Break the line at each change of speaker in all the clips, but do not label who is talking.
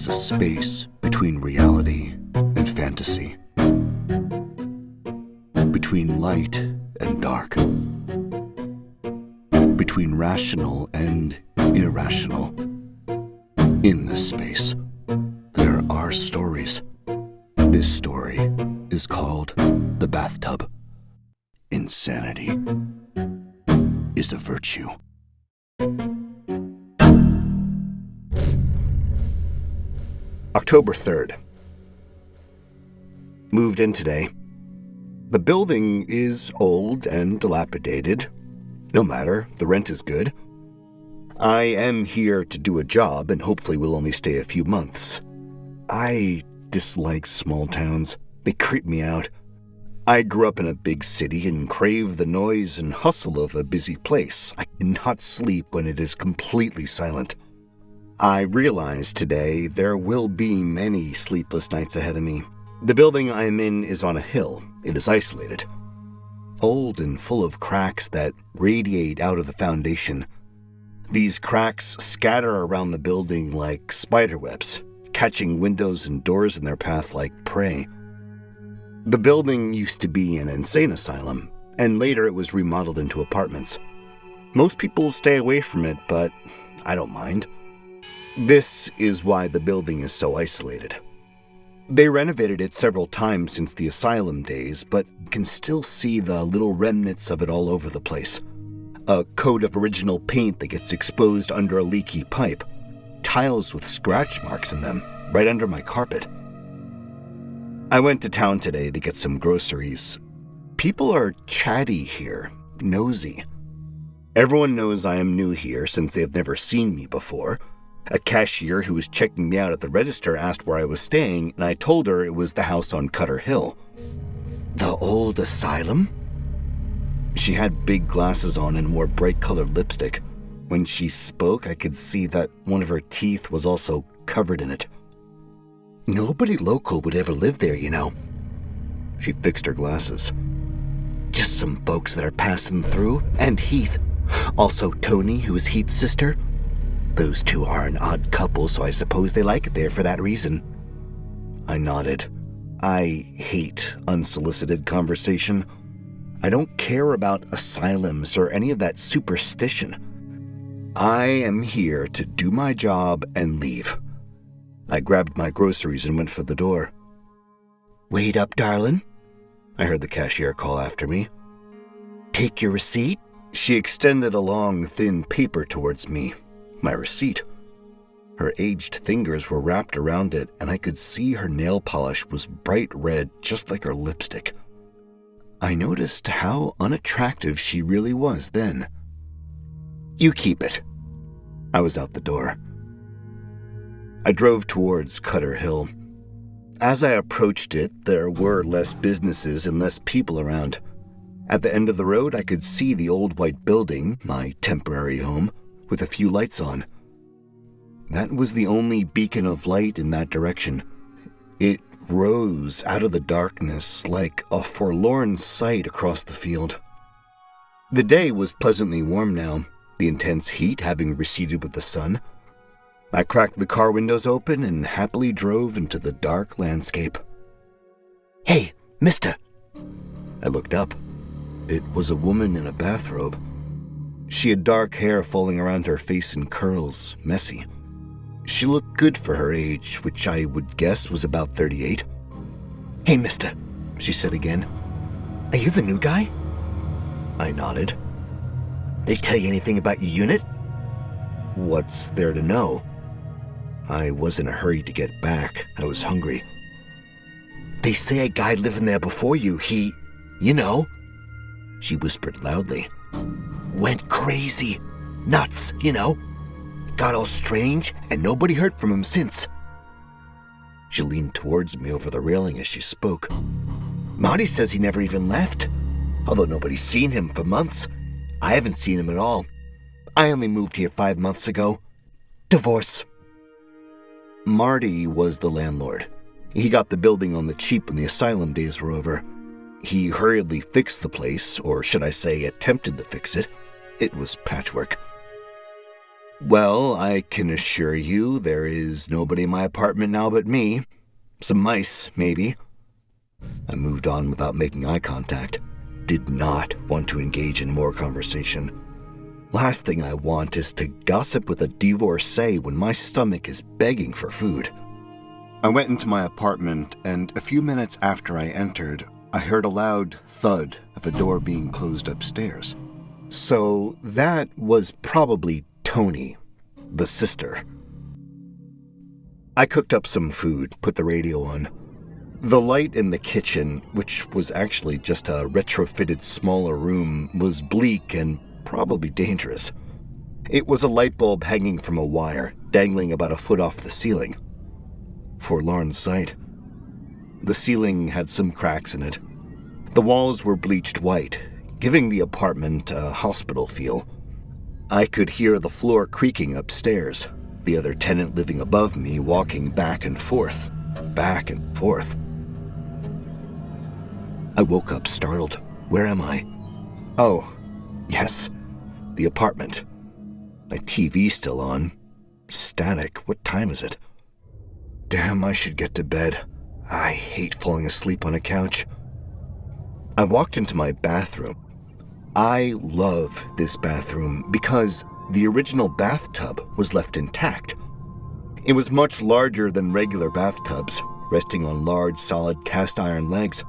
is a space between reality and fantasy, between light and dark, between rational and irrational. In this space, there are stories. This story is called The Bathtub. Insanity is a virtue. October 3rd. Moved in today. The building is old and dilapidated. No matter, the rent is good. I am here to do a job and hopefully will only stay a few months. I dislike small towns. They creep me out. I grew up in a big city and crave the noise and hustle of a busy place. I cannot sleep when it is completely silent. I realize today there will be many sleepless nights ahead of me. The building I am in is on a hill. It is isolated. Old and full of cracks that radiate out of the foundation. These cracks scatter around the building like spiderwebs, catching windows and doors in their path like prey. The building used to be an insane asylum, and later it was remodeled into apartments. Most people stay away from it, but I don't mind. This is why the building is so isolated. They renovated it several times since the asylum days, but can still see the little remnants of it all over the place. A coat of original paint that gets exposed under a leaky pipe. Tiles with scratch marks in them, right under my carpet. I went to town today to get some groceries. People are chatty here, nosy. Everyone knows I am new here since they have never seen me before. A cashier who was checking me out at the register asked where I was staying, and I told her it was the house on Cutter Hill. The old asylum? She had big glasses on and wore bright-colored lipstick. When she spoke, I could see that one of her teeth was also covered in it. Nobody local would ever live there, you know. She fixed her glasses. Just some folks that are passing through, and Heath. Also Tony, who is Heath's sister. Those two are an odd couple, so I suppose they like it there for that reason. I nodded. I hate unsolicited conversation. I don't care about asylums or any of that superstition. I am here to do my job and leave. I grabbed my groceries and went for the door. "Wait up, darling," I heard the cashier call after me. "Take your receipt." She extended a long, thin paper towards me. My receipt. Her aged fingers were wrapped around it, and I could see her nail polish was bright red, just like her lipstick. I noticed how unattractive she really was then. "You keep it." I was out the door. I drove towards Cutter Hill. As I approached it, there were less businesses and less people around. At the end of the road, I could see the old white building, my temporary home, with a few lights on. That was the only beacon of light in that direction. It rose out of the darkness like a forlorn sight across the field. The day was pleasantly warm now, the intense heat having receded with the sun. I cracked the car windows open and happily drove into the dark landscape. "Hey, mister!" I looked up. It was a woman in a bathrobe. She had dark hair falling around her face in curls, messy. She looked good for her age, which I would guess was about 38. "Hey, mister," she said again. "Are you the new guy?" I nodded. "They tell you anything about your unit?" What's there to know? I was in a hurry to get back. I was hungry. "They say a guy living there before you, you know," she whispered loudly. "Went crazy. Nuts, you know. Got all strange, and nobody heard from him since." She leaned towards me over the railing as she spoke. "Marty says he never even left, although nobody's seen him for months. I haven't seen him at all. I only moved here 5 months ago. Divorce." Marty was the landlord. He got the building on the cheap when the asylum days were over. He hurriedly fixed the place, or should I say attempted to fix it. It was patchwork. Well, I can assure you there is nobody in my apartment now but me. Some mice, maybe. I moved on without making eye contact. Did not want to engage in more conversation. Last thing I want is to gossip with a divorcee when my stomach is begging for food. I went into my apartment, and a few minutes after I entered, I heard a loud thud of a door being closed upstairs. So that was probably Tony, the sister. I cooked up some food, put the radio on. The light in the kitchen, which was actually just a retrofitted smaller room, was bleak and probably dangerous. It was a light bulb hanging from a wire, dangling about a foot off the ceiling. Forlorn sight. The ceiling had some cracks in it. The walls were bleached white, giving the apartment a hospital feel. I could hear the floor creaking upstairs, the other tenant living above me walking back and forth, back and forth. I woke up startled. Where am I? Oh, yes, the apartment. My TV's still on. Static. What time is it? Damn, I should get to bed. I hate falling asleep on a couch. I walked into my bathroom. I love this bathroom because the original bathtub was left intact. It was much larger than regular bathtubs, resting on large, solid cast iron legs.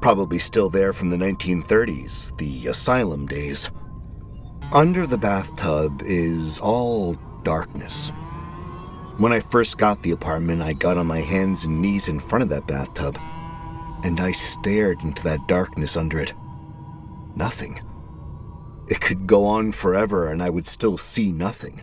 Probably still there from the 1930s, the asylum days. Under the bathtub is all darkness. When I first got the apartment, I got on my hands and knees in front of that bathtub, and I stared into that darkness under it. Nothing. It could go on forever, and I would still see nothing.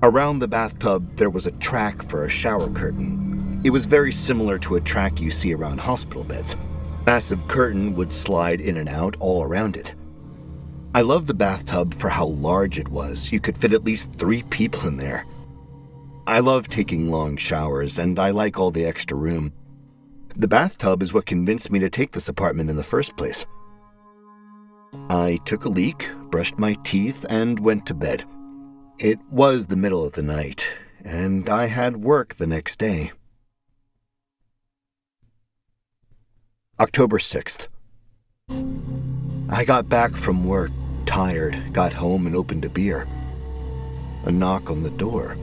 Around the bathtub, there was a track for a shower curtain. It was very similar to a track you see around hospital beds. Massive curtain would slide in and out all around it. I loved the bathtub for how large it was. You could fit at least 3 people in there. I love taking long showers, and I like all the extra room. The bathtub is what convinced me to take this apartment in the first place. I took a leak, brushed my teeth, and went to bed. It was the middle of the night, and I had work the next day. October 6th. I got back from work, tired, got home and opened a beer. A knock on the door.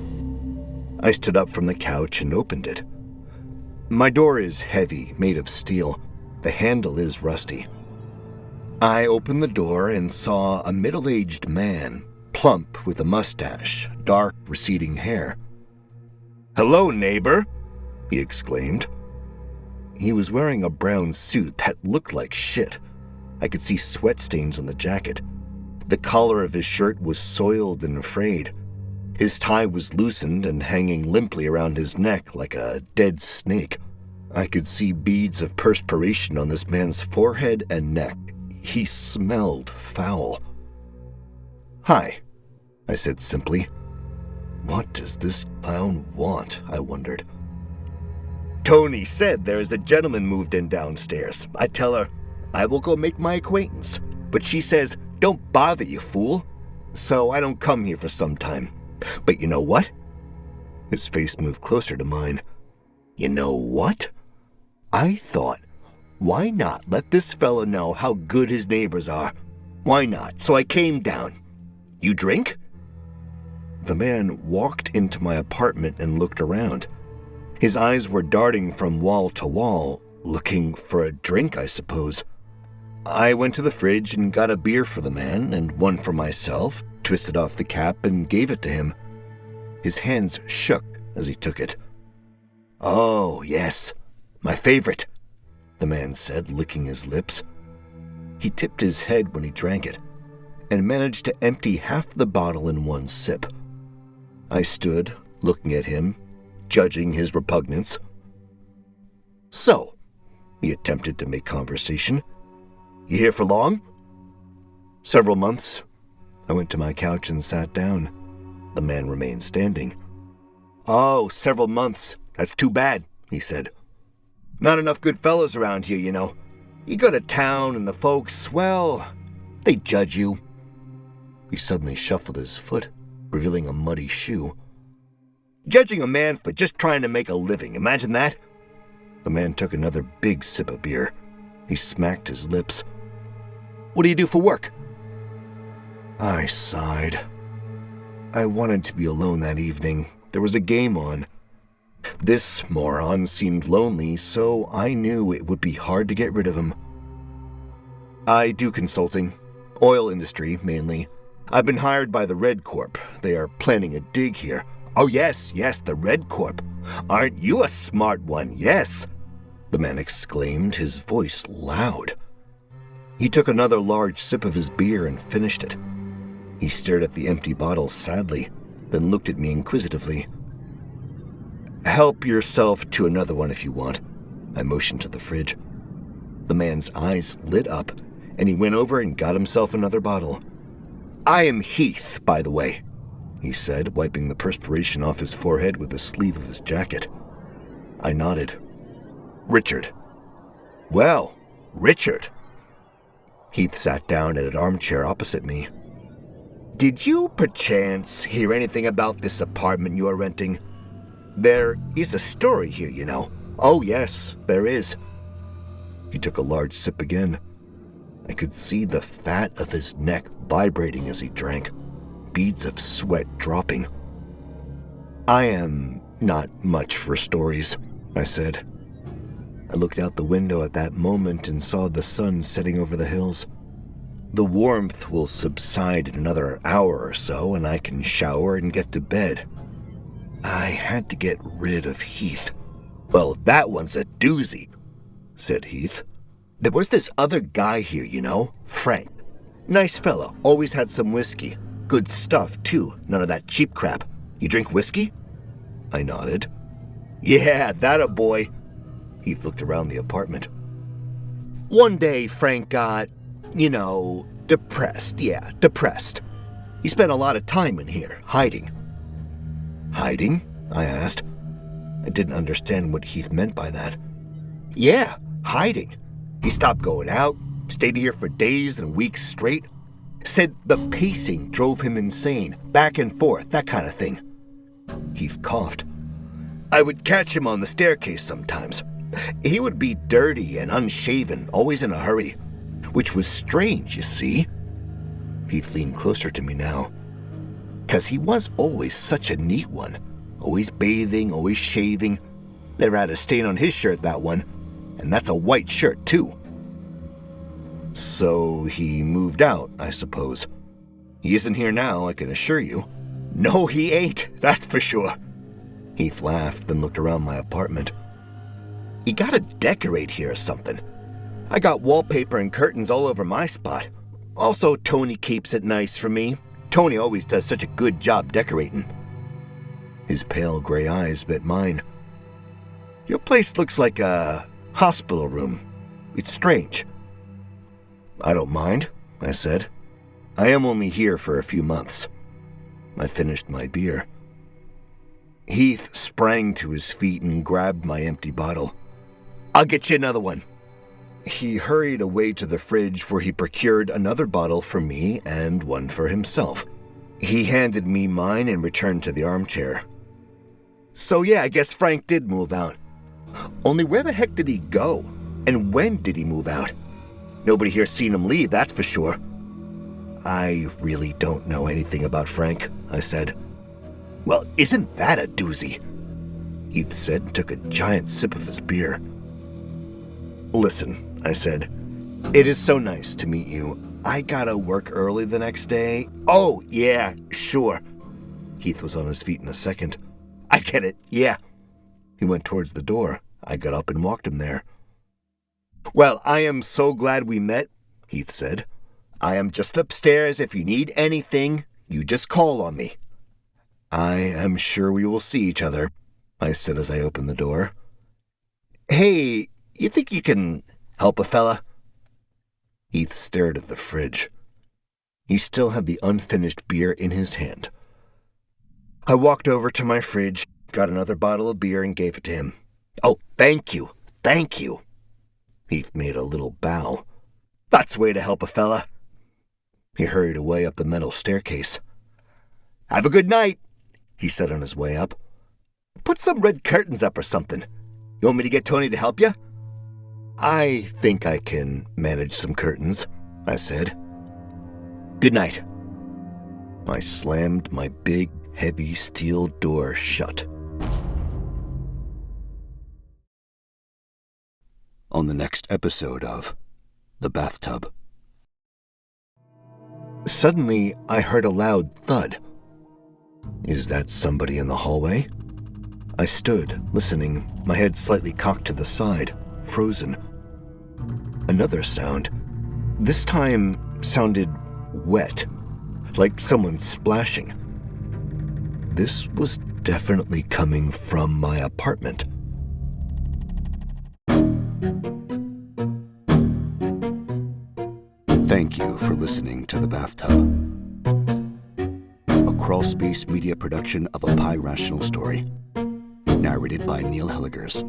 I stood up from the couch and opened it. My door is heavy, made of steel. The handle is rusty. I opened the door and saw a middle-aged man, plump with a mustache, dark, receding hair. "Hello, neighbor," he exclaimed. He was wearing a brown suit that looked like shit. I could see sweat stains on the jacket. The collar of his shirt was soiled and frayed. His tie was loosened and hanging limply around his neck like a dead snake. I could see beads of perspiration on this man's forehead and neck. He smelled foul. "Hi," I said simply. What does this clown want, I wondered. "Tony said there's a gentleman moved in downstairs. I tell her I will go make my acquaintance, but she says, 'Don't bother, you fool.' So I don't come here for some time. But you know what?" His face moved closer to mine. "You know what?" I thought, why not let this fellow know how good his neighbors are? Why not? So I came down. "You drink?" The man walked into my apartment and looked around. His eyes were darting from wall to wall, looking for a drink, I suppose. I went to the fridge and got a beer for the man and one for myself, twisted off the cap and gave it to him. His hands shook as he took it. "Oh, yes, my favorite," the man said, licking his lips. He tipped his head when he drank it and managed to empty half the bottle in one sip. I stood, looking at him, judging his repugnance. "So," he attempted to make conversation, "you here for long?" "Several months." I went to my couch and sat down. The man remained standing. "Oh, several months. That's too bad," he said. "Not enough good fellows around here, you know. You go to town and the folks, well, they judge you." He suddenly shuffled his foot. revealing a muddy shoe. Judging a man for just trying to make a living, imagine that? The man took another big sip of beer. He smacked his lips. What do you do for work? I sighed. I wanted to be alone that evening. There was a game on. This moron seemed lonely, so I knew it would be hard to get rid of him. I do consulting. Oil industry, mainly. I've been hired by the Red Corp. They are planning a dig here. Oh, yes, the Red Corp. Aren't you a smart one? Yes, the man exclaimed, his voice loud. He took another large sip of his beer and finished it. He stared at the empty bottle sadly, then looked at me inquisitively. Help yourself to another one if you want. I motioned to the fridge. The man's eyes lit up, and he went over and got himself another bottle. I am Heath, by the way, he said, wiping the perspiration off his forehead with the sleeve of his jacket. I nodded. Richard. Well, Richard. Heath sat down in an armchair opposite me. Did you, perchance, hear anything about this apartment you are renting? There is a story here, you know. Oh, yes, there is. He took a large sip again. I could see the fat of his neck vibrating as he drank, beads of sweat dropping. I am not much for stories, I said. I looked out the window at that moment and saw the sun setting over the hills. The warmth will subside in another hour or so, and I can shower and get to bed. I had to get rid of Heath. Well, that one's a doozy, said Heath. There was this other guy here, you know, Frank. Nice fella, always had some whiskey. Good stuff, too, none of that cheap crap. You drink whiskey? I nodded. Yeah, that a boy. Heath looked around the apartment. One day, Frank got, depressed. Yeah, depressed. He spent a lot of time in here, hiding. Hiding? I asked. I didn't understand what Heath meant by that. Yeah, hiding. He stopped going out, stayed here for days and weeks straight. Said the pacing drove him insane, back and forth, that kind of thing. Heath coughed. I would catch him on the staircase sometimes. He would be dirty and unshaven, always in a hurry, which was strange, you see. Heath leaned closer to me now. 'Cause he was always such a neat one. Always bathing, always shaving. Never had a stain on his shirt, that one. And that's a white shirt, too. So he moved out, I suppose. He isn't here now, I can assure you. No, he ain't, that's for sure. Heath laughed, then looked around my apartment. You gotta decorate here or something. I got wallpaper and curtains all over my spot. Also, Tony keeps it nice for me. Tony always does such a good job decorating. His pale gray eyes met mine. Your place looks like a hospital room. It's strange. I don't mind, I said. I am only here for a few months. I finished my beer. Heath sprang to his feet and grabbed my empty bottle. I'll get you another one. He hurried away to the fridge where he procured another bottle for me and one for himself. He handed me mine and returned to the armchair. So yeah, I guess Frank did move out. Only where the heck did he go? And when did he move out? Nobody here seen him leave, that's for sure. I really don't know anything about Frank, I said. Well, isn't that a doozy? Heath said and took a giant sip of his beer. Listen, I said, it is so nice to meet you. I gotta work early the next day. Oh, yeah, sure. Heath was on his feet in a second. I get it, yeah. He went towards the door. I got up and walked him there. Well, I am so glad we met, Heath said. I am just upstairs. If you need anything, you just call on me. I am sure we will see each other, I said as I opened the door. Hey, you think you can help a fella? Heath stared at the fridge. He still had the unfinished beer in his hand. I walked over to my fridge, got another bottle of beer, and gave it to him. Oh, thank you. Heath made a little bow. That's the way to help a fella. He hurried away up the metal staircase. Have a good night, he said on his way up. Put some red curtains up or something. You want me to get Tony to help you? I think I can manage some curtains, I said. Good night. I slammed my big, heavy steel door shut. On the next episode of The Bathtub. Suddenly, I heard a loud thud. Is that somebody in the hallway? I stood, listening, my head slightly cocked to the side, frozen. Another sound. This time sounded wet, like someone splashing. This was definitely coming from my apartment. Thank you for listening to The Bathtub, a Crawlspace Media production of a Pi Rational story, narrated by Neil Hellegers.